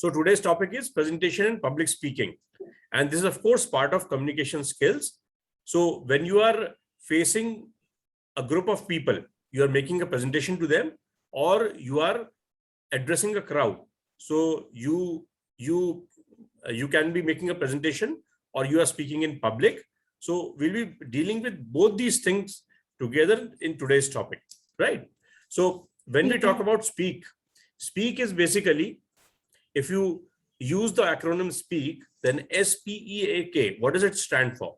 So today's topic is presentation and public speaking. And this is of course part of communication skills. So when you are facing a group of people, you are making a presentation to them, or you are addressing a crowd. So you can be making a presentation, or you are speaking in public. So we'll be dealing with both these things together in today's topic, right? So when we talk about speak is basically, if you use the acronym SPEAK, then SPEAK, what does it stand for?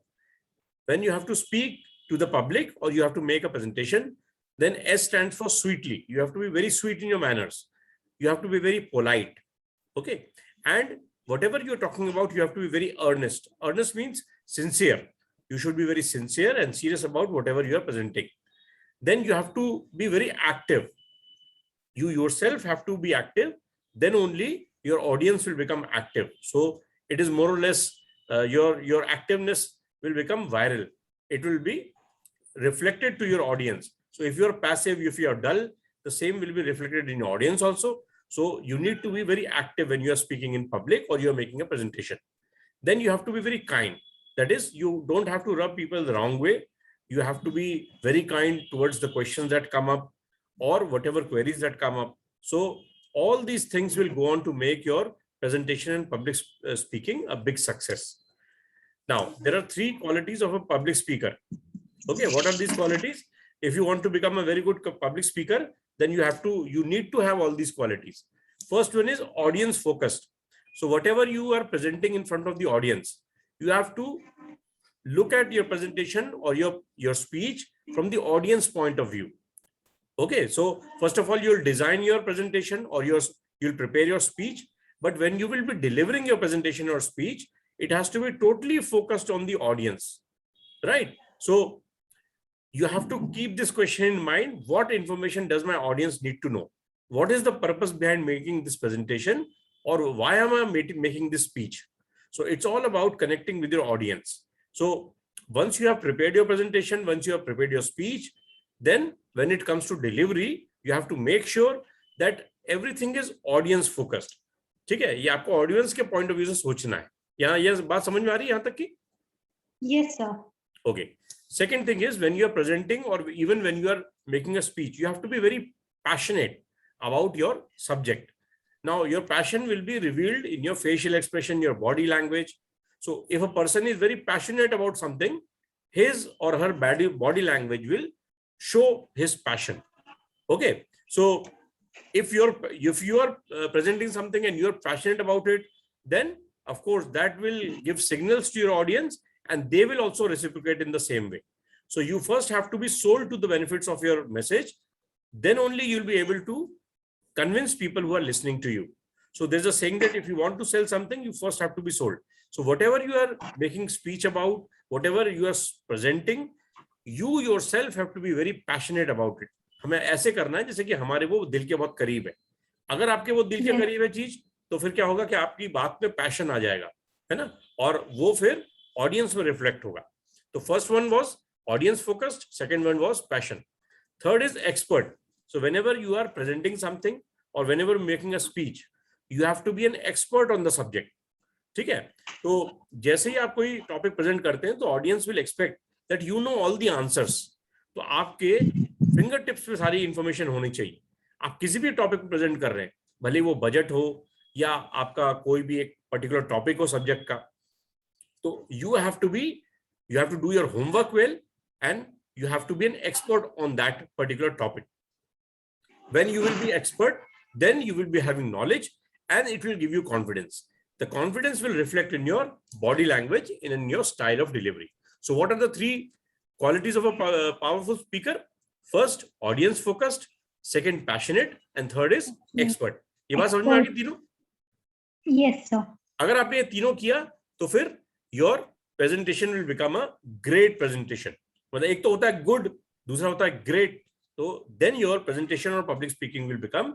When you have to speak to the public or you have to make a presentation, then S stands for sweetly. You have to be very sweet in your manners. You have to be very polite. Okay. And whatever you're talking about, you have to be very earnest. Earnest means sincere. You should be very sincere and serious about whatever you are presenting. Then you have to be very active. You yourself have to be active. Then only your audience will become active. So it is more or less your activeness will become viral. It will be reflected to your audience. So if you're passive, if you're dull, the same will be reflected in your audience also. So you need to be very active when you are speaking in public or you're making a presentation. Then you have to be very kind. That is, you don't have to rub people the wrong way. You have to be very kind towards the questions that come up or whatever queries that come up. So all these things will go on to make your presentation and public speaking a big success. Now, there are 3 qualities of a public speaker. Okay, what are these qualities? If you want to become a very good public speaker, then you need to have all these qualities. First one is audience focused. So whatever you are presenting in front of the audience, you have to look at your presentation or your speech from the audience point of view. Okay, so first of all, you'll design your presentation or you'll prepare your speech. But when you will be delivering your presentation or speech, it has to be totally focused on the audience, right? So you have to keep this question in mind. What information does my audience need to know? What is the purpose behind making this presentation, or why am I making this speech? So it's all about connecting with your audience. So once you have prepared your presentation, once you have prepared your speech, then when it comes to delivery, you have to make sure that everything is audience focused. ठीक है, ये आपको audience के point of view से सोचना है. यहाँ ये बात समझ में आ रही है यहाँ तक की? Yes, sir. Okay. Second thing is, when you are presenting or even when you are making a speech, you have to be very passionate about your subject. Now, your passion will be revealed in your facial expression, your body language. So if a person is very passionate about something, his or her body language will show his passion. Okay. So if you are presenting something and you're passionate about it, then of course that will give signals to your audience, and they will also reciprocate in the same way. So you first have to be sold to the benefits of your message. Then only you'll be able to convince people who are listening to you. So there's a saying that if you want to sell something, you first have to be sold. So whatever you are making speech about, whatever you are presenting, you yourself have to be very passionate about it. हमें ऐसे करना है जैसे कि हमारे वो दिल के बहुत करीब है. अगर आपके वो दिल के करीब है चीज, तो फिर क्या होगा कि आपकी बात में पैशन आ जाएगा, है ना? और वो फिर ऑडियंस में रिफ्लेक्ट होगा. तो first one was audience focused, second one was passion, third is expert. So whenever you are presenting something और whenever making a speech, you have to be an expert on the subject. ठीक है, तो जैसे ही आप कोई topic present करते हैं तो audience will expect that you know all the answers. तो आपके फिंगर टिप्स पे सारी इंफॉर्मेशन होनी चाहिए. आप किसी भी टॉपिक पे प्रेजेंट कर रहे हैं, भले वो बजट हो या आपका कोई भी एक पर्टिकुलर टॉपिक हो सब्जेक्ट का, तो you have to do your homework well, and you have to be an expert on that particular topic. When you will be expert, then you will be having knowledge, and it will give you confidence. The confidence will reflect in your body language and in your style of delivery. So what are the 3 qualities of a powerful speaker? First, audience focused, second, passionate, and third is expert. ये बात समझ में आ गई तीनों? Yes, sir. अगर आपने ये तीनों किया तो फिर your presentation will become a great presentation. मतलब एक तो होता है good, दूसरा होता है great. तो then your presentation or public speaking will become,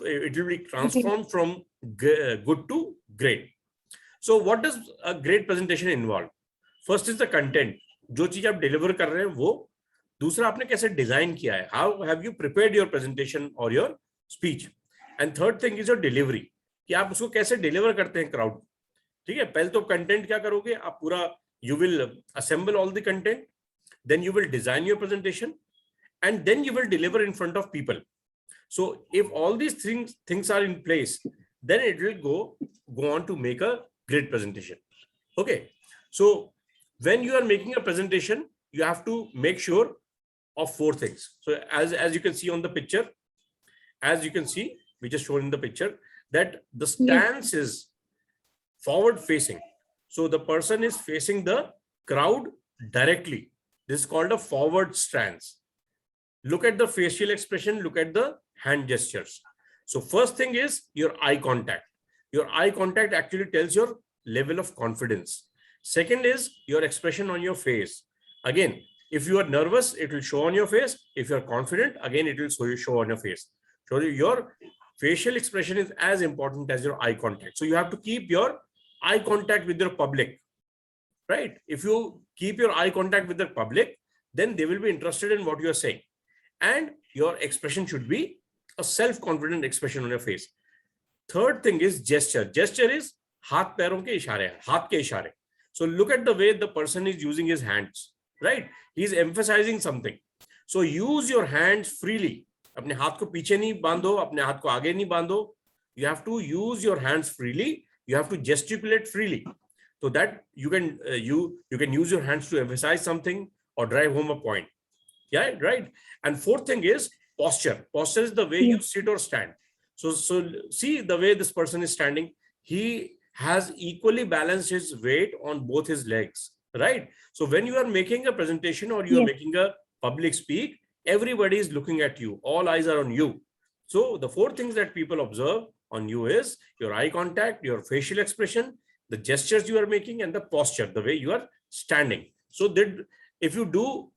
it will be transformed from good to great. So what does a great presentation involve? First is the content. जो चीज आप डिलीवर कर रहे हैं वो. दूसरा, आपने कैसे डिजाइन किया है, how have you prepared your presentation or your speech. And third thing is your delivery, कि आप उसको कैसे डिलीवर करते हैं क्राउड। ठीक है, पहले तो कंटेंट क्या करोगे आप, पूरा you will assemble all the content, then you will design your presentation, and then you will deliver in front of people. So if all these things are in place, then it will go on to make a great presentation. Okay, so when you are making a presentation, you have to make sure of 4 things. So as you can see on the picture, as you can see, we just shown in the picture, that the stance is forward facing. So the person is facing the crowd directly. This is called a forward stance. Look at the facial expression, look at the hand gestures. So first thing is your eye contact. Your eye contact actually tells your level of confidence. Second is your expression on your face. Again, if you are nervous, it will show on your face. If you are confident, again, it will show on your face. So your facial expression is as important as your eye contact. So you have to keep your eye contact with your public, right? If you keep your eye contact with the public, then they will be interested in what you are saying. And your expression should be a self-confident expression on your face. Third thing is gesture. Gesture is हाथ पैरों के इशारे, हाथ के इशारे. So look at the way the person is using his hands, right? He is emphasizing something. So use your hands freely. अपने हाथ को पीछे नहीं बांधो, अपने हाथ को आगे नहीं बांधो. You have to use your hands freely. You have to gesticulate freely, so that you can use your hands to emphasize something or drive home a point. Yeah, right. And fourth thing is posture. Posture is the way you sit or stand. So see the way this person is standing. He has equally balanced his weight on both his legs, right? So when you are making a presentation or you are making a public speak, everybody is looking at you. All eyes are on you. So the 4 things that people observe on you is your eye contact, your facial expression, the gestures you are making, and the posture, the way you are standing. So that if you do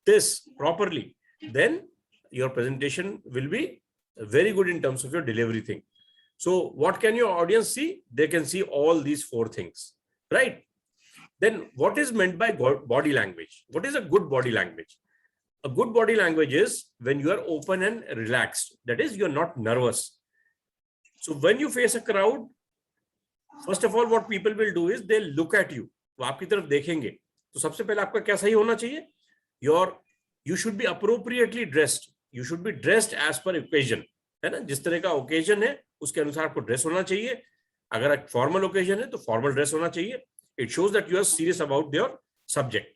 this properly, then your presentation will be very good in terms of your delivery thing. So what can your audience see? They can see all these 4 things, right? Then what is meant by body language? What is a good body language? A good body language is when you are open and relaxed. That is, you are not nervous. So when you face a crowd, first of all, what people will do is they'll look at you. वो आपकी तरफ देखेंगे. तो सबसे पहले आपका क्या सही होना चाहिए? You should be appropriately dressed. You should be dressed as per occasion. है ना, जिस तरह का occasion है उसके अनुसार आपको ड्रेस होना चाहिए. अगर एक फॉर्मल occasion है तो फॉर्मल ड्रेस होना चाहिए. It shows that you are serious about your subject.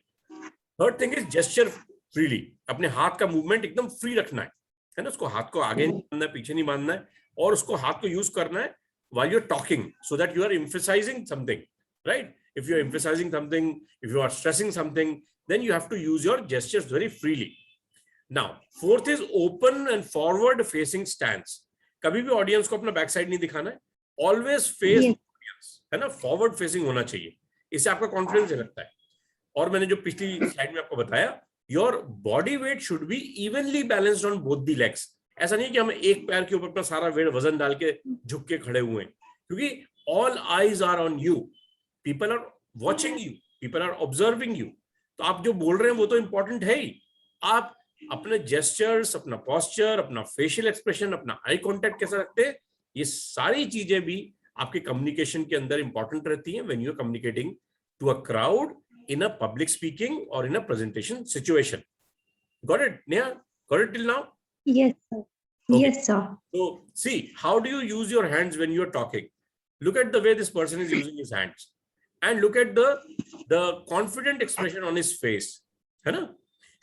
Third thing is gesture freely. अपने हाथ का मूवमेंट एकदम फ्री रखना है ना, उसको हाथ को आगे नहीं बांधना है, पीछे नहीं बांधना है, और उसको हाथ को यूज करना है while you're talking, so that you are emphasizing something, right? If you are emphasizing something, if you are stressing something, then you have to use your gestures very freely. Now, fourth is open and forward facing stance. कभी भी audience को अपना back side नहीं दिखाना है. Always face audience, है ना, forward facing होना चाहिए. इससे आपका कॉन्फिडेंस लगता है. और मैंने जो पिछली स्लाइड में आपको बताया, your body weight should be evenly balanced on both the legs. ऐसा नहीं कि हम एक पैर के ऊपर अपना सारा वेट वजन डाल के झुक के खड़े हुए हैं, क्योंकि all eyes are on you. People are watching you. People are observing you. तो आप जो बोल रहे हैं वो तो इंपॉर्टेंट है ही. आप अपने जेस्चर्स, अपना पोस्चर, अपना फेशियल एक्सप्रेशन, अपना आई कांटेक्ट कैसा रखते हैं, ये सारी चीजें भी आपके कम्युनिकेशन के अंदर इंपॉर्टेंट रहती हैं when you are communicating to a crowd in a public speaking or in a presentation situation. Got it, Neha? Got it till now? Yes, sir. Okay. Yes, sir. So see, how do you use your hands when you are talking? Look at the way this person is using his hands, and look at the confident expression on his face, है ना?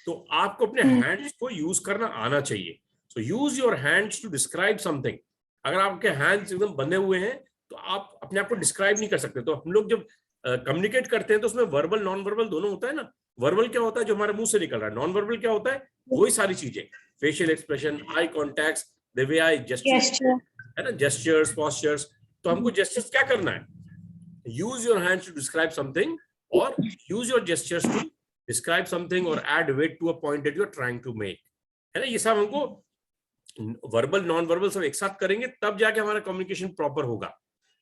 तो आपको अपने hands को use करना आना चाहिए. So use your hands to describe something. अगर आपके hands एकदम बंधे हुए हैं तो आप अपने आप को डिस्क्राइब नहीं कर सकते. तो हम लोग जब कम्युनिकेट करते हैं तो उसमें वर्बल नॉन वर्बल दोनों होता है ना. वर्बल क्या होता है, जो हमारे मुंह से निकल रहा है. नॉन वर्बल क्या होता है, वही सारी चीजें, facial expression, I contacts, the way I gesture, है ना, जेस्चर्स, पोस्चर्स. तो हमको जेस्चर्स क्या करना है, use your hands to describe something or use your gestures to describe something or add weight to a point that you are trying to make, है ना. ये सब हमको वर्बल नॉन वर्बल सब एक साथ करेंगे तब जाके हमारा कम्युनिकेशन प्रॉपर होगा.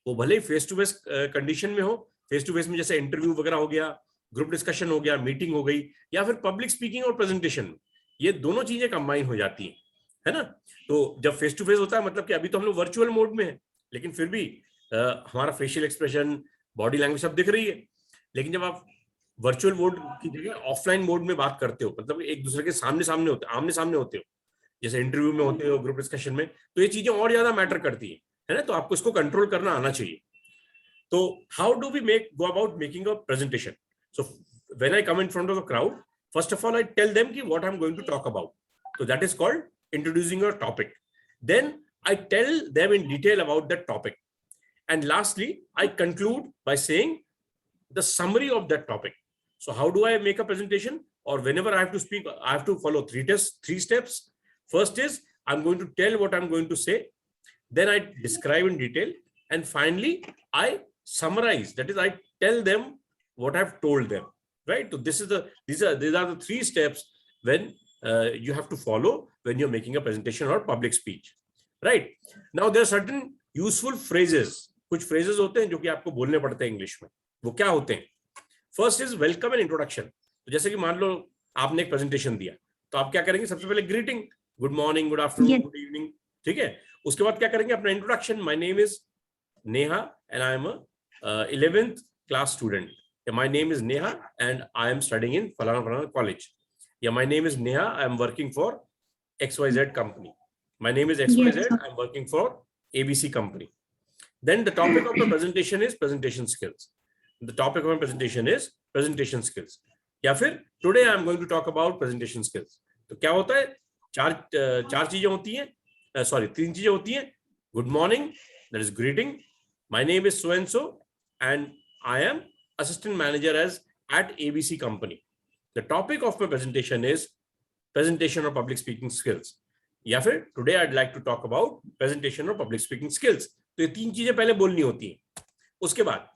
वो भले ही फेस टू फेस कंडीशन में हो, फेस टू फेस में जैसे इंटरव्यू वगैरह हो गया, ग्रुप डिस्कशन हो गया, मीटिंग हो गई, या फिर पब्लिक स्पीकिंग और प्रेजेंटेशन, ये दोनों चीजें कंबाइन हो जाती हैं, है ना. तो जब फेस टू फेस होता है मतलब कि अभी तो हम लोग वर्चुअल मोड में है, लेकिन फिर भी हमारा फेशियल एक्सप्रेशन, बॉडी लैंग्वेज सब दिख रही है। लेकिन जब आप वर्चुअल मोड की जगह ऑफलाइन मोड में बात करते हो, मतलब एक दूसरे के सामने सामने होते, आमने सामने होते हो, जैसे इंटरव्यू में होते हो, ग्रुप डिस्कशन में, तो ये चीजें और ज्यादा मैटर करती है ना। तो आपको इसको कंट्रोल करना आना चाहिए। तो how do we go about making a presentation? So when I come in front of the crowd, first of all I tell them कि what I am going to talk about, so that is called introducing your topic. Then I tell them in detail about that topic, and lastly I conclude by saying the summary of that topic. So how do I make a presentation? Or whenever I have to speak, I have to follow three steps. First is I'm going to tell what I'm going to say, then I describe in detail, and finally I summarize, that is I tell them what I've told them, right? So these are the three steps when you have to follow when you're making a presentation or public speech, right? Now there are certain useful phrases. कुछ phrases होते हैं जो कि आपको बोलने पड़ते हैं English में। वो क्या होते हैं? First is welcome and introduction. तो जैसे कि मान लो आपने एक प्रेजेंटेशन दिया, तो आप क्या करेंगे? सबसे पहले greeting, good morning, good afternoon, good evening, ठीक है। उसके बाद क्या करेंगे? अपना introduction, my name is Neha and I am a 11th class student, my name is Neha and I am studying in फलाना फलाना कॉलेज, या my name is Neha, I am working for XYZ company. My name is XYZ, I am working for ABC company. Then the topic of the presentation is presentation skills. The topic of my presentation is presentation skills. या फिर today I am going to talk about presentation skills. तो क्या होता है? चार चीजें होती हैं, तीन चीजें होती हैं। Good morning, that is greeting. My name is so and so, and I am assistant manager at ABC company. The topic of my presentation is presentation or public speaking skills. या फिर today I'd like to talk about presentation or public speaking skills. तो ये तीन चीजें पहले बोलनी होती हैं। उसके बाद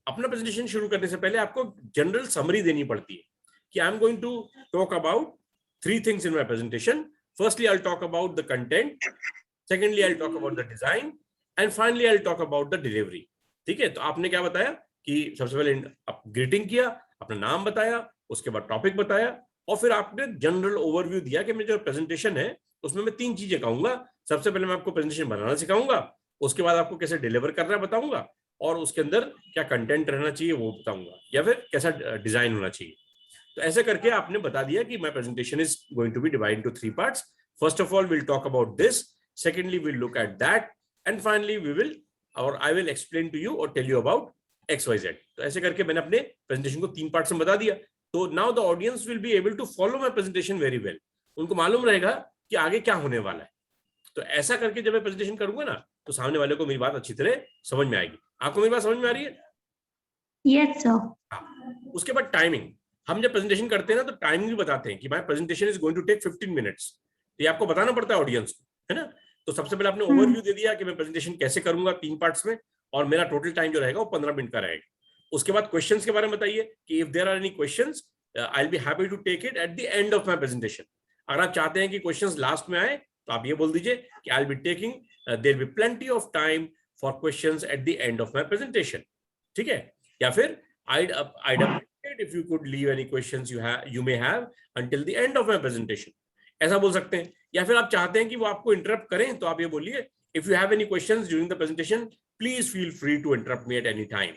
अपना प्रेजेंटेशन शुरू करने से पहले आपको जनरल समरी देनी पड़ती है कि I am going to talk about three things in my presentation. Firstly I will talk about the content, secondly I will talk about the design, and finally I will talk about the delivery. ठीक है, तो आपने क्या बताया कि सबसे पहले greeting किया, अपना नाम बताया, उसके बाद टॉपिक बताया, और फिर आपने जनरल ओवरव्यू दिया कि मेरा जो प्रेजेंटेशन है उसमें मैं तीन चीजें कहूंगा। सबसे पहले मैं आपको प्रेजेंटेशन बनाना सिखाऊंगा, उसके बाद आपको कैसे डिलीवर करना बताऊंगा, और उसके अंदर क्या कंटेंट रहना चाहिए वो बताऊंगा, या फिर कैसा डिजाइन होना चाहिए। तो ऐसे करके आपने बता दिया कि my presentation is going to be divided into three parts. First of all we will talk about this, secondly we will look at that, and finally we will I will explain to you और tell you about XYZ। तो ऐसे करके मैंने अपने presentation को तीन parts में बता दिया। तो now the audience will be able to follow my presentation very well. उनको मालूम रहेगा कि आगे क्या होने वाला है। तो ऐसा करके जब मैं प्रेजेंटेशन करूंगा ना, तो सामने वाले को मेरी बात अच्छी तरह समझ में आएगी। आपको मेरी बात समझ में आ रही है? Yes, sir. उसके बाद टाइमिंग, हम जब प्रेजेंटेशन करते हैं ना तो टाइमिंग भी बताते हैं कि my presentation is going to take 15 minutes. तो ये आपको बताना पड़ता है ऑडियंस को, है ना। तो सबसे पहले आपने ओवरव्यू दे दिया कि मैं प्रेजेंटेशन कैसे करूंगा तीन पार्ट्स में, और मेरा टोटल टाइम जो रहेगा वो 15 मिनट का रहेगा। उसके बाद क्वेश्चंस के बारे में बताइए कि if there are any questions I will be happy to take it at the end of my presentation. अगर आप चाहते हैं कि क्वेश्चंस लास्ट में आए तो आप ये बोल दीजिए कि आई will be taking their will be plenty of time for questions eight the end of my presentation. ठीक है, या फिर I'd appreciate if you could leave any questions you may have until the end of my presentation. ऐसा बोल सकते हैं। या फिर आप चाहते हैं कि वो आपको इंटरप्ट करें तो आप ये बोलिए if you have any questions during the presentation please feel free to interrupt me at any time,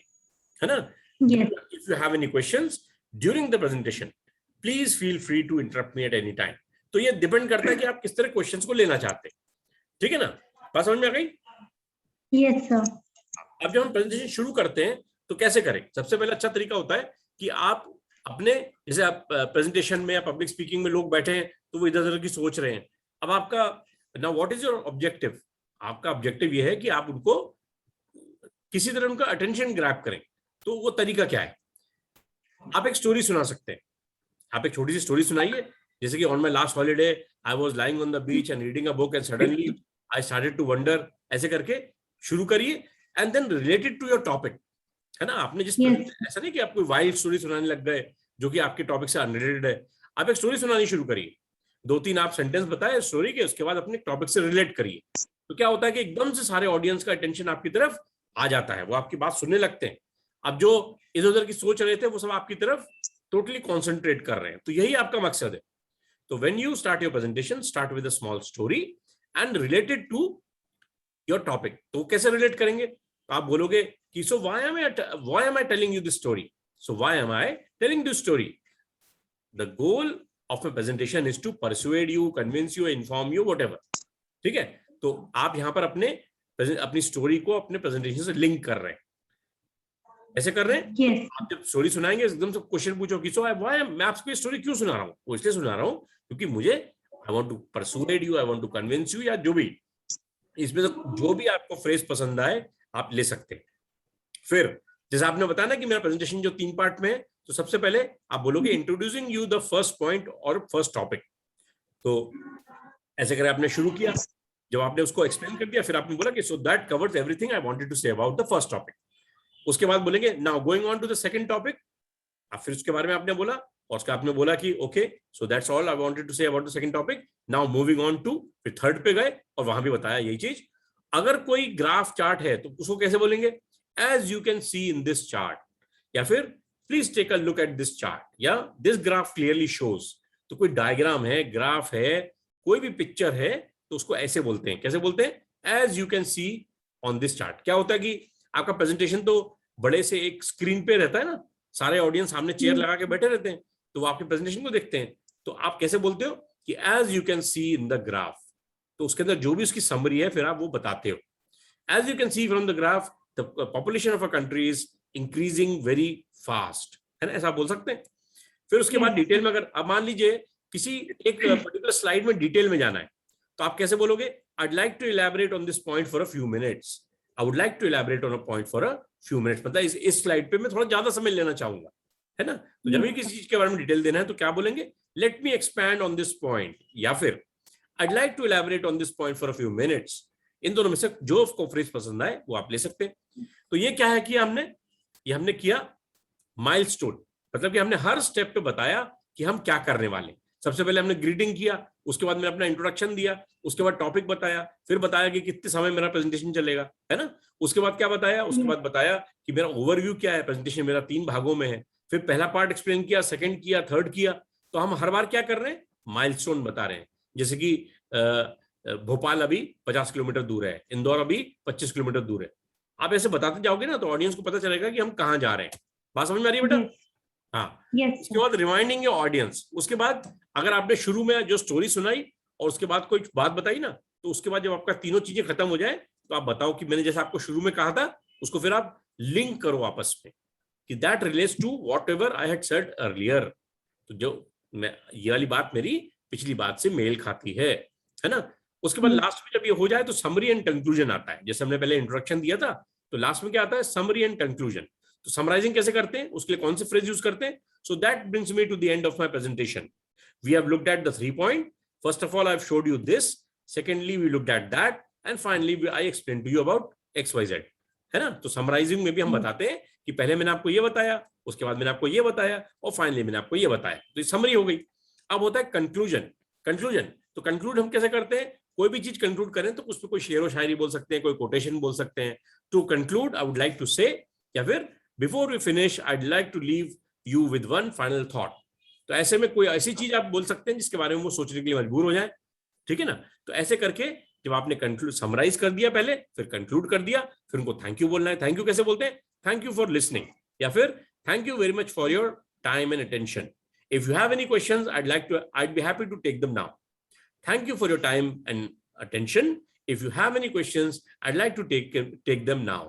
है ना। Yes. If you have any questions during the presentation please feel free to interrupt me at any time. तो ये depend करता है कि आप किस तरह क्वेश्चंस को लेना चाहते हैं। ठीक है ना, बात समझ में आ गई? Yes, sir. अब जब हम प्रेजेंटेशन शुरू करते हैं तो कैसे करें? सबसे पहले अच्छा तरीका होता है कि आप अपने, जैसे आप प्रेजेंटेशन में या पब्लिक स्पीकिंग में लोग बैठे हैं तो वो इधर उधर की सोच रहे हैं। अब आपका now what is your objective? आपका ऑब्जेक्टिव ये है कि आप उनको किसी तरह उनका अटेंशन ग्रैब करें। तो वो तरीका क्या है? आप एक स्टोरी सुना सकते हैं। आप एक छोटी सी स्टोरी सुनाइए, जैसे कि on my last holiday I was lying on the beach and reading a book and suddenly I started to wonder. ऐसे करके शुरू करिए and then related to your topic, है ना। आपने जिस ऐसा नहीं कि आप कोई वाइल्ड स्टोरी सुनाने लग गए जो कि आपके टॉपिक से अनरिलेटेड है। आप एक स्टोरी सुनानी शुरू करिए, दो तीन आप सेंटेंस बताए स्टोरी के, उसके बाद अपने टॉपिक से रिलेट करिए। तो क्या होता है कि एकदम से सारे ऑडियंस का अटेंशन आपकी तरफ आ जाता है, वो आपकी बात सुनने लगते हैं। अब जो इधर उधर की सोच रहे थे वो सब आपकी तरफ टोटली कॉन्सेंट्रेट कर रहे हैं। तो यही आपका मकसद है। तो when you start your presentation, start with a small story and related to your topic. तो कैसे रिलेट करेंगे? तो आप बोलोगे कि so why am I telling you this story, so why am I telling this story, the goal of my presentation is to persuade you, convince you, inform you, whatever. ठीक है, तो आप यहां पर अपनी स्टोरी को अपने प्रेजेंटेशन से लिंक कर रहे हैं, ऐसे कर रहे हैं। Yes. आप जब स्टोरी सुनाएंगे एकदम से क्वेश्चन पूछो कि सो व्हाई मैं आपको स्टोरी क्यों सुना रहा हूँ, वो इसलिए सुना रहा हूँ क्योंकि मुझे I want to persuade you, I want to convince you, या जो भी इसमें तो जो भी आपको फ्रेज पसंद आए आप ले सकते हैं। फिर जैसे आपने बताया ना कि मेरा प्रेजेंटेशन जो 3 पार्ट में है, तो सबसे पहले आप बोलोगे introducing you the first point और फर्स्ट टॉपिक। तो ऐसे करके आपने शुरू किया, जब आपने उसको एक्सप्लेन कर दिया फिर आपने बोला कि so that covers everything I wanted to say about the first topic. उसके बाद बोलेंगे now going on to the second topic, फिर उसके बारे में आपने बोला और उसका आपने बोला कि okay so that's all I wanted to say about the second topic, now moving on to, फिर थर्ड पे गए और वहां भी बताया यही चीज। अगर कोई ग्राफ चार्ट है तो उसको कैसे बोलेंगे? As you can see in this chart, या फिर please take a look at this chart, या दिस ग्राफ क्लियरली शोज। तो कोई डायग्राम है, ग्राफ है, कोई भी पिक्चर है तो उसको ऐसे बोलते हैं। कैसे बोलते हैं? As you can see on this chart. क्या होता है कि आपका प्रेजेंटेशन तो बड़े से एक स्क्रीन पे रहता है ना, सारे ऑडियंस सामने चेयर लगा के बैठे रहते हैं, तो वो आपके प्रेजेंटेशन को देखते हैं। तो आप कैसे बोलते हो कि as you can see in the graph, तो उसके अंदर जो भी उसकी समरी है फिर आप वो बताते हो। As you can see from the graph the population of a country is increasing very fast, है ना, ऐसा बोल सकते हैं। फिर उसके बाद डिटेल में, अगर अब मान लीजिए किसी एक पर्टिकुलर स्लाइड में डिटेल में जाना है, तो आप कैसे बोलोगे? I'd like to elaborate on this point for a few minutes. I would like to elaborate on a point for a few minutes. मतलब इस स्लाइड पे मैं थोड़ा ज्यादा समय लेना चाहूंगा, है ना। तो जब भी किसी चीज के बारे में डिटेल देना है तो क्या बोलेंगे? Let me expand on this point, या फिर I'd like to elaborate on this point for a few minutes. इन दोनों में से जो आपको फ्रेज पसंद आए वो आप ले सकते हैं। तो ये क्या है कि हमने किया माइलस्टोन, मतलब कि हमने हर स्टेप पे बताया कि हम क्या करने वाले। सबसे पहले हमने ग्रीटिंग किया, उसके बाद मैंने अपना इंट्रोडक्शन दिया, उसके बाद टॉपिक बताया, फिर बताया कि कितने समय मेरा प्रेजेंटेशन चलेगा, है ना। उसके बाद क्या बताया? उसके बाद बताया कि मेरा ओवरव्यू क्या है, प्रेजेंटेशन मेरा 3 भागों में है। फिर पहला पार्ट एक्सप्लेन किया, सेकंड किया, थर्ड किया। तो हम हर बार क्या कर रहे हैं? माइलस्टोन बता रहे हैं। जैसे कि भोपाल अभी 50 किलोमीटर दूर है, इंदौर अभी 25 किलोमीटर दूर है। आप ऐसे बताते जाओगे ना तो ऑडियंस को पता चलेगा कि हम कहाँ जा रहे हैं। बात समझ में आ रही है बेटा? हाँ। उसके बाद रिमाइंडिंग योर ऑडियंस। उसके बाद अगर आपने शुरू में जो स्टोरी सुनाई और उसके बाद कोई बात बताई ना, तो उसके बाद जब आपका तीनों चीजें खत्म हो जाए तो आप बताओ कि मैंने जैसा आपको शुरू में कहा था उसको फिर आप लिंक करो आपस में कि that relates to whatever I had said earlier. तो जो मैं ये वाली बात मेरी पिछली बात से मेल खाती है ना। उसके बाद लास्ट में जब ये हो जाए तो समरी एंड कंक्लूजन आता है। जैसे हमने पहले इंट्रोडक्शन दिया था तो लास्ट में क्या आता है? Summary and conclusion. तो समराइजिंग कैसे करते हैं, उसके लिए कौन से फ्रेज यूज करते हैं? So that brings me to the end of my presentation. We have looked at the 3 point. First of all I have showed you this, secondly we looked at that, and finally I explain to you about XYZ, है ना। तो summarising में भी हम बताते हैं कि पहले मैंने आपको ये बताया, उसके बाद मैंने आपको ये बताया, और फाइनली मैंने आपको ये बताया। तो ये समरी हो गई। अब होता है कंक्लूजन। तो कंक्लूड हम कैसे करते हैं? कोई भी चीज कंक्लूड करें तो उसमें कोई शेरो शायरी बोल सकते हैं, कोई कोटेशन बोल सकते हैं। To conclude I would like to say, या फिर Before we finish, I'd like to leave you with one final thought. तो ऐसे में कोई ऐसी चीज आप बोल सकते हैं जिसके बारे में वो सोचने के लिए मजबूर हो जाए, ठीक है ना। तो ऐसे करके जब आपने कंक्लूड समराइज कर दिया पहले, फिर कंक्लूड कर दिया, फिर उनको थैंक यू बोलना है। थैंक यू कैसे बोलते हैं? थैंक यू फॉर लिसनिंग, या फिर thank you very much for your time and attention. If you have any questions I'd be happy to take them now. Thank you for your time and attention. If you have any questions, I'd like to take them now.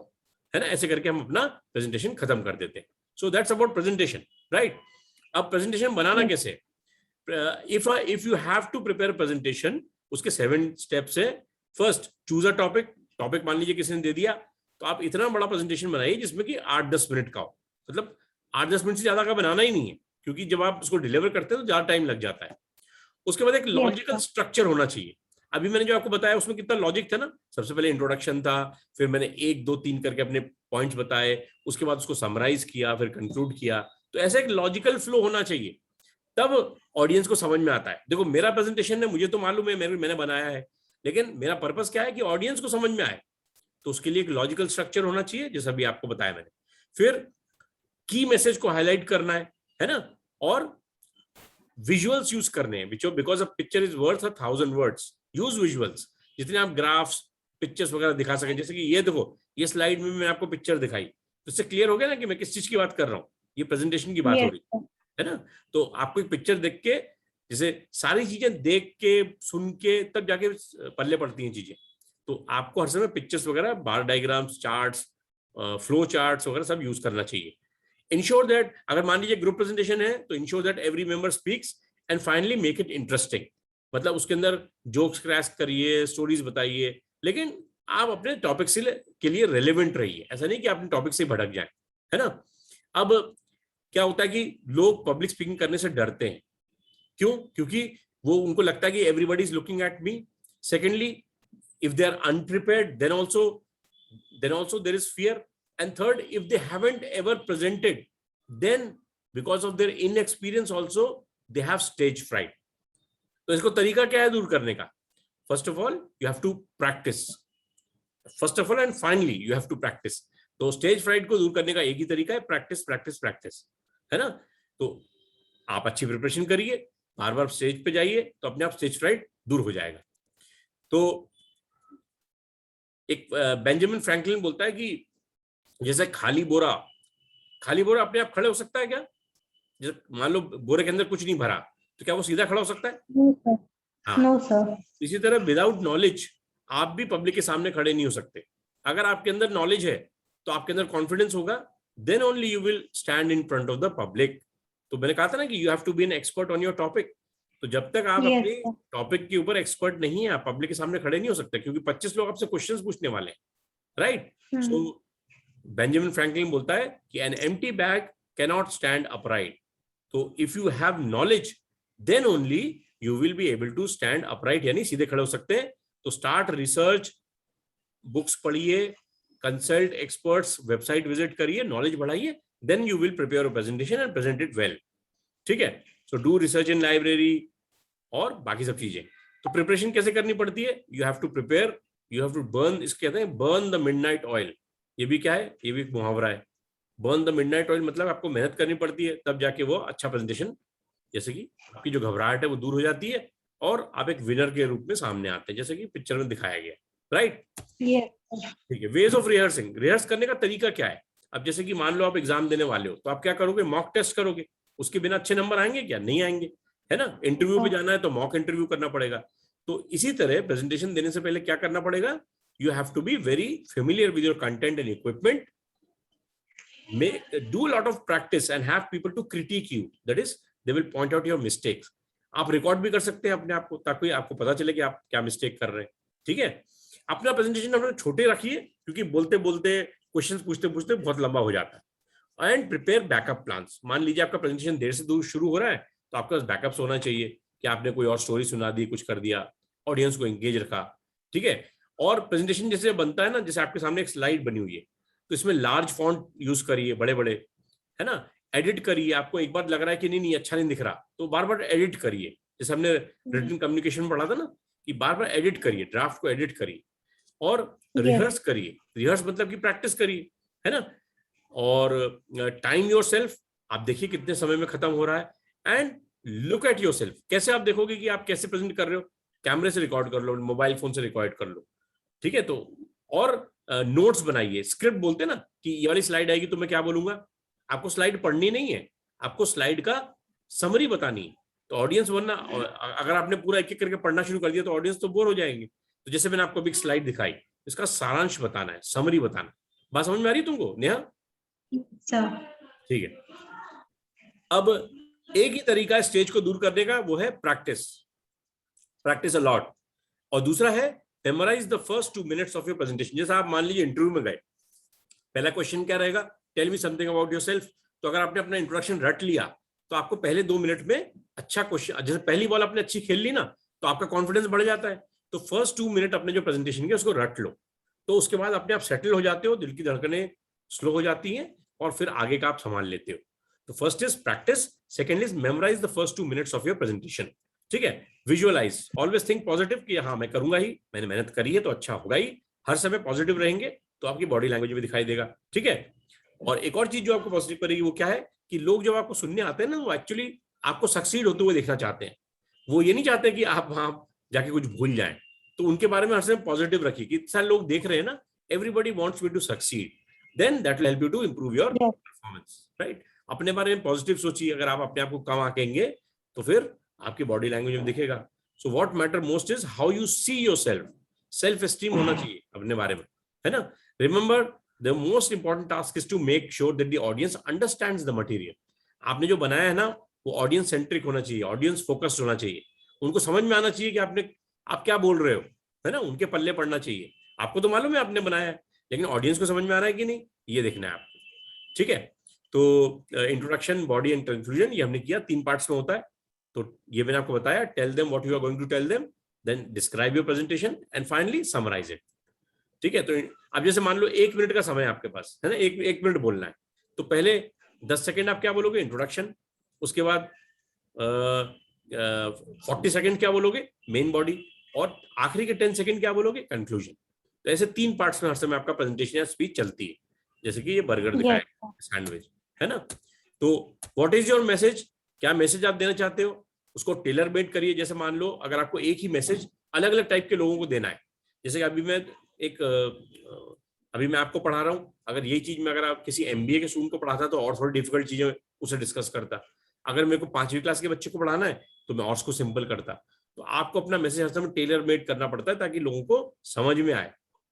है ना। ऐसे करके हम अपना presentation खत्म कर देते हैं। So that's about presentation, right. अब प्रेजेंटेशन बनाना कैसे? If you have to prepare presentation, उसके 7 स्टेप्स है। फर्स्ट, चूज अ टॉपिक मान लीजिए किसी ने दे दिया, तो आप इतना बड़ा प्रेजेंटेशन बनाइए जिसमें कि 8-10 मिनट का हो। मतलब 8-10 मिनट से ज्यादा का बनाना ही नहीं है, क्योंकि जब आप उसको डिलीवर करते हैं तो ज्यादा टाइम लग जाता है। उसके बाद एक लॉजिकल स्ट्रक्चर होना चाहिए। अभी मैंने जो आपको बताया उसमें कितना लॉजिक था ना। सबसे पहले इंट्रोडक्शन था, फिर मैंने 1, 2, 3 करके अपने पॉइंट्स बताए, उसके बाद उसको समराइज किया, फिर कंक्लूड किया। तो ऐसा एक लॉजिकल फ्लो होना चाहिए, तब ऑडियंस को समझ में आता है। देखो मेरा प्रेजेंटेशन है, मुझे तो मालूम है, मैंने बनाया है, लेकिन मेरा पर्पस क्या है कि ऑडियंस को समझ में आए। तो उसके लिए एक लॉजिकल स्ट्रक्चर होना चाहिए, जैसा भी आपको बताया मैंने। फिर की मैसेज को हाईलाइट करना है ना, और विजुअल्स यूज करने हैं, because a picture is worth 1000 words. Use visuals. जितने आप ग्राफ्स, पिक्चर्स वगैरह दिखा सकें, जैसे कि ये देखो ये स्लाइड में मैं आपको पिक्चर दिखाई, तो इससे क्लियर हो गया ना कि मैं किस चीज की बात कर रहा हूँ, ये प्रेजेंटेशन की बात हो Yes, रही sir. है ना। तो आपको एक पिक्चर देख के, जैसे सारी चीजें देख के सुन के तब जाके पल्ले पड़ती हैं चीजें, तो आपको हर समय पिक्चर्स वगैरह, बार डायग्राम्स, चार्ट्स, फ्लो चार्ट्स वगैरह सब यूज करना चाहिए। इंश्योर दैट, अगर मान लीजिए ग्रुप प्रेजेंटेशन है तो ensure that every member speaks and finally make it interesting, मतलब उसके अंदर जोक्स क्रैश करिए, स्टोरीज बताइए, लेकिन आप अपने टॉपिक से के लिए रेलेवेंट रहिए, ऐसा नहीं कि अपने टॉपिक से भटक जाए, है ना। अब क्या होता है कि लोग पब्लिक स्पीकिंग करने से डरते हैं, क्यों? क्योंकि वो उनको लगता है कि everybody is looking at me. Secondly, if they are unprepared, then also there is fear. And third, if they haven't ever presented, then because of their inexperience also they have stage fright. तो इसको तरीका क्या है दूर करने का? First of all, you have to practice. First of all and finally you have to practice. तो stage fright को दूर करने का एक ही तरीका है, प्रैक्टिस प्रैक्टिस प्रैक्टिस, है ना। तो आप अच्छी प्रिपरेशन करिए, बार बार स्टेज पे जाइए, तो अपने आप स्टेज फ्राइट दूर हो जाएगा। तो एक बेंजामिन फ्रैंकलिन बोलता है कि जैसे खाली बोरा अपने आप खड़े हो सकता है क्या? जैसे मान लो बोरे के अंदर कुछ नहीं भरा, तो क्या वो सीधा खड़ा हो सकता है? No, sir. हाँ। No, sir. इसी तरह विदाउट नॉलेज आप भी पब्लिक के सामने खड़े नहीं हो सकते। अगर आपके अंदर नॉलेज है तो आपके अंदर कॉन्फिडेंस होगा, then only you will stand in front of the public. तो मैंने कहा था ना कि you have to be an expert on your topic. तो जब तक आप Yes, अपने sir. टॉपिक के ऊपर एक्सपर्ट नहीं है, आप पब्लिक के सामने खड़े नहीं हो सकते, क्योंकि 25 लोग आपसे क्वेश्चंस पूछने वाले हैं, राइट। सो बेंजामिन फ्रैंकलिन बोलता है कि an empty bag cannot stand upright. तो if you have knowledge then only you will be able to stand upright, यानी सीधे खड़े हो सकते हैं। तो स्टार्ट रिसर्च, बुक्स पढ़िए, कंसल्ट एक्सपर्ट्स, वेबसाइट विजिट करिए, नॉलेज बढ़ाइए, then you will prepare a presentation and present it well, ठीक है। So do research in library और बाकी सब चीजें। तो प्रिपरेशन कैसे करनी पड़ती है? You have to prepare, you have to burn, इसके कहते हैं बर्न द मिडनाइट ऑयल। ये भी क्या है? ये भी एक मुहावरा है। बर्न द मिडनाइट ऑयल मतलब आपको मेहनत करनी पड़ती है, तब जाके वो अच्छा प्रेजेंटेशन, जैसे कि आपकी जो घबराहट है वो दूर हो जाती है और आप एक विनर के रूप में सामने आते हैं, जैसे कि पिक्चर में दिखाया गया, राइट। Yes, sir. ठीक है। वेज ऑफ रिहर्सिंग, रिहर्स करने का तरीका क्या है? अब जैसे कि मान लो आप एग्जाम देने वाले हो, तो आप क्या करोगे? मॉक टेस्ट करोगे। उसके बिना अच्छे नंबर आएंगे क्या? नहीं आएंगे, है ना। इंटरव्यू पे जाना है तो मॉक इंटरव्यू करना पड़ेगा। तो इसी तरह प्रेजेंटेशन देने से पहले क्या करना पड़ेगा? You have to be very familiar with your content and equipment, do a lot of practice and have people to critique you, that is they will point out your mistakes. आप record भी कर सकते हैं अपने आप को, ताकि आपको पता चले कि आप क्या मिस्टेक कर रहे हैं, ठीक है। अपना प्रेजेंटेशन अपने छोटे रखिए, क्योंकि बोलते बोलते क्वेश्चंस पूछते पूछते बहुत लंबा हो जाता है। And prepare backup plans. मान लीजिए आपका प्रेजेंटेशन देर से दूर शुरू हो रहा है, तो आपके पास बैकअप्स होना चाहिए कि आपने कोई और स्टोरी सुना दी, कुछ कर दिया, ऑडियंस को एंगेज रखा, ठीक है। और प्रेजेंटेशन जैसे बनता है ना, जैसे आपके सामने एक स्लाइड बनी हुई है, तो इसमें लार्ज फॉन्ट यूज करिए, बड़े बड़े, है ना। एडिट करिए, आपको एक बार लग रहा है कि नहीं अच्छा नहीं दिख रहा, तो बार बार एडिट करिए। जैसे हमने रिटन कम्युनिकेशन पढ़ा था ना, कि बार बार एडिट करिए, ड्राफ्ट को एडिट करिए और रिहर्स करिए। रिहर्स मतलब कि प्रैक्टिस करिए, है ना। और टाइम योरसेल्फ, आप देखिए कितने समय में खत्म हो रहा है। एंड लुक एट योरसेल्फ, कैसे आप देखोगे कि आप कैसे प्रेजेंट कर रहे हो? कैमरे से रिकॉर्ड कर लो, मोबाइल फोन से रिकॉर्ड कर लो, ठीक है। तो और नोट्स बनाइए, स्क्रिप्ट बोलते हैं ना, कि ये वाली स्लाइड आएगी तो मैं क्या बोलूंगा। आपको स्लाइड पढ़नी नहीं है, आपको स्लाइड का समरी बतानी है। तो ऑडियंस, वरना अगर आपने पूरा एक एक करके पढ़ना शुरू कर दिया तो ऑडियंस तो बोर हो जाएंगे। तो जैसे मैंने आपको अभी एक स्लाइड दिखाई, इसका सारांश बताना है, समरी बताना। बात समझ में आ रही है तुमको नेहा? Sir. ठीक है। अब एक ही तरीका है स्टेज को दूर करने का, वो है प्रैक्टिस, प्रैक्टिस अ लॉट। और दूसरा है memorise the first 2 minutes of your presentation. जैसे आप मान लीजिए इंटरव्यू में गए, पहला क्वेश्चन क्या रहेगा? Tell me something about yourself. तो अगर आपने अपना इंट्रोडक्शन रट लिया, तो आपको पहले 2 मिनट में अच्छा क्वेश्चन, जैसे पहली बॉल आपने अच्छी खेल ली ना, तो आपका कॉन्फिडेंस बढ़ जाता है। तो फर्स्ट 2 मिनट अपने जो प्रेजेंटेशन के उसको रट लो, तो उसके बाद अपने आप सेटल हो जाते हो, दिल की धड़कनें स्लो हो जाती हैं और फिर आगे का आप संभाल लेते हो। तो first is practice, second is memorise the first 2 minutes of your presentation, ठीक है। विजुअलाइज, ऑलवेज थिंक पॉजिटिव, कि हाँ मैं करूंगा ही, मैंने मेहनत करी है तो अच्छा होगा ही। हर समय पॉजिटिव रहेंगे तो आपकी बॉडी लैंग्वेज भी दिखाई देगा, ठीक है। और एक और चीज जो आपको पॉजिटिव करेगी वो क्या है, कि लोग जब आपको सुनने आते हैं ना, वो एक्चुअली आपको सक्सीड होते हुए देखना चाहते हैं। वो ये नहीं चाहते कि आप वहां जाके कुछ भूल जाएं। तो तो उनके बारे में हर समय पॉजिटिव रखिए कि सारे लोग देख रहे हैं ना, everybody wants me to succeed, then that will help you to improve your Yes. Performance, right. अपने बारे में पॉजिटिव सोचिए, अगर आप अपने आप को कम आंकेंगे तो फिर आपकी बॉडी लैंग्वेज में दिखेगा। So what matter most is how you see yourself, self esteem होना चाहिए अपने बारे में, है ना। Remember the most important task is to make sure that the audience understands the material. आपने जो बनाया है ना वो ऑडियंस सेंट्रिक होना चाहिए, ऑडियंस फोकस्ड होना चाहिए, उनको समझ में आना चाहिए कि आप क्या बोल रहे हो, है ना, उनके पल्ले पड़ना चाहिए। आपको तो मालूम है आपने बनाया है, लेकिन ऑडियंस को समझ में आ रहा है कि नहीं, ये देखना है आपको, ठीक है। तो इंट्रोडक्शन, बॉडी एंड कंक्लूजन, ये हमने किया, 3 पार्ट्स में होता है। तो ये मैंने आपको बताया, tell them what you are going to tell them, then describe your presentation and finally summarise it, ठीक है। तो अब जैसे मान लो 1 मिनट का समय है आपके पास, है ना, एक मिनट बोलना है, तो पहले 10 सेकंड आप क्या बोलोगे, इंट्रोडक्शन, उसके बाद 40 सेकंड क्या बोलोगे, मेन बॉडी, और आखिरी के 10 सेकंड क्या बोलोगे, कंक्लूजन। तो ऐसे 3 पार्ट्स में हर समय आपका प्रेजेंटेशन या स्पीच चलती है, जैसे कि ये बर्गर दिखाया, Yes. सैंडविच, है ना। तो व्हाट इज योर मैसेज, क्या मैसेज आप देना चाहते हो, उसको टेलर मेड करिए। जैसे मान लो अगर आपको एक ही मैसेज अलग अलग टाइप के लोगों को देना है, जैसे कि अभी मैं आपको पढ़ा रहा हूँ, अगर यही चीज में अगर आप किसी एमबीए के स्टूडेंट को पढ़ाता तो और थोड़ी डिफिकल्ट चीजें उसे डिस्कस करता। अगर मेरे को 5वीं क्लास के बच्चे को पढ़ाना है तो मैं और उसको सिंपल करता। तो आपको अपना मैसेज हर समय टेलर मेड करना पड़ता है ताकि लोगों को समझ में आए,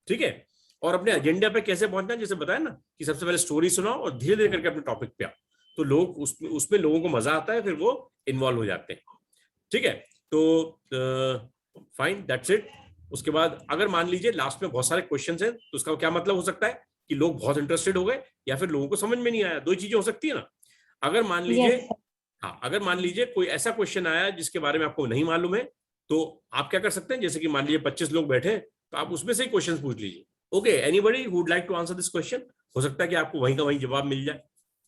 ठीक है। और अपने एजेंडा पे कैसे पहुंचना है, जैसे बताया ना कि सबसे पहले स्टोरी सुनाओ और धीरे धीरे करके अपने टॉपिक पे आओ, तो लोग उसमें लोगों को मजा आता है, फिर वो इन्वॉल्व हो जाते हैं, ठीक है। तो फाइन, दैट्स इट। उसके बाद अगर मान लीजिए लास्ट में बहुत सारे क्वेश्चंस हैं, तो उसका क्या मतलब हो सकता है कि लोग बहुत इंटरेस्टेड हो गए या फिर लोगों को समझ में नहीं आया, 2 चीजें हो सकती है ना। अगर मान लीजिए Yes. हाँ, अगर मान लीजिए कोई ऐसा क्वेश्चन आया जिसके बारे में आपको नहीं मालूम है, तो आप क्या कर सकते हैं, जैसे कि मान लीजिए 25 लोग बैठे, तो आप उसमें से ही क्वेश्चन पूछ लीजिए। Okay, anybody who would like to answer this question, हो सकता है कि आपको वहीं का वहीं जवाब मिल जाए,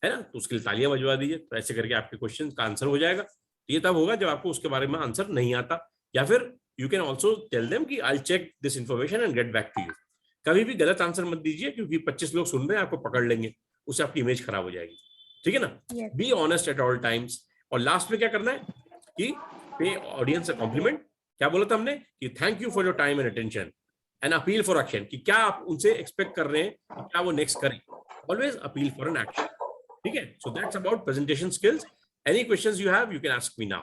है ना, तो उसके लिए तालियां बजवा दीजिए। तो ऐसे करके आपके क्वेश्चन का आंसर हो जाएगा। ये तब होगा जब आपको उसके बारे में आंसर नहीं आता, या फिर you can also tell them कि I check this information and get back to you. कभी भी गलत आंसर मत दीजिए, क्योंकि 25 लोग सुन रहे हैं, आपको पकड़ लेंगे, उससे आपकी इमेज खराब हो जाएगी, ठीक है ना। Yes. Be honest at all times. और लास्ट में क्या करना है कि पे ऑडियंस अ कॉम्प्लीमेंट। क्या बोला था हमने कि thank you for your time and attention and appeal for action, कि क्या आप उनसे एक्सपेक्ट कर रहे हैं कि क्या वो नेक्स्ट करें। Always appeal for an action, ठीक है। सो that's about presentation skills. Any questions you have, you can ask me now.